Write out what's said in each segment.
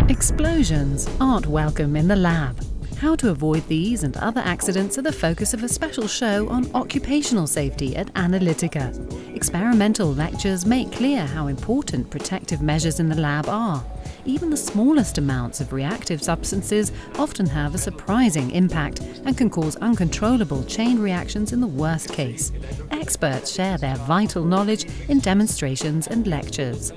Explosions aren't welcome in the lab. How to avoid these and other accidents are the focus of a special show on occupational safety at Analytica. Experimental lectures make clear how important protective measures in the lab are. Even the smallest amounts of reactive substances often have a surprising impact and can cause uncontrollable chain reactions in the worst case. Experts share their vital knowledge in demonstrations and lectures.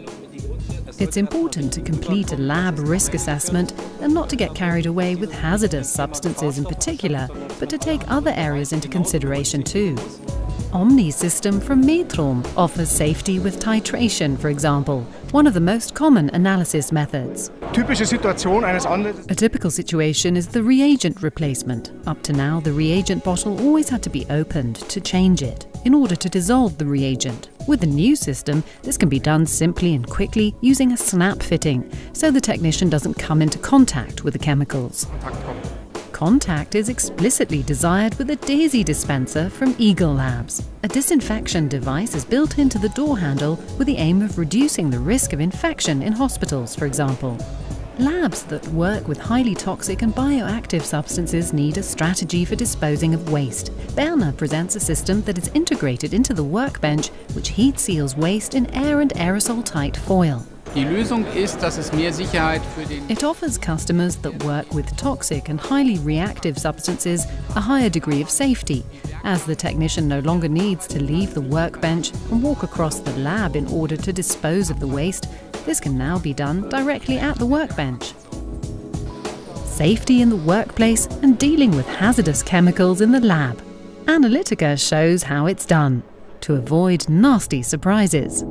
It's important to complete a lab risk assessment and not to get carried away with hazardous substances in particular, but to take other areas into consideration too. Omni system from Metron offers safety with titration, for example, one of the most common analysis methods. A typical situation is the reagent replacement. Up to now, the reagent bottle always had to be opened to change it in order to dissolve the reagent. With the new system, this can be done simply and quickly using a snap fitting, so the technician doesn't come into contact with the chemicals. Contact is explicitly desired with a Daisy dispenser from Eagle Labs. A disinfection device is built into the door handle with the aim of reducing the risk of infection in hospitals, for example. Labs that work with highly toxic and bioactive substances need a strategy for disposing of waste. Berner presents a system that is integrated into the workbench, which heat seals waste in air and aerosol-tight foil. It offers customers that work with toxic and highly reactive substances a higher degree of safety, as the technician no longer needs to leave the workbench and walk across the lab in order to dispose of the waste. This can now be done directly at the workbench. Safety in the workplace and dealing with hazardous chemicals in the lab. Analytica shows how it's done to avoid nasty surprises.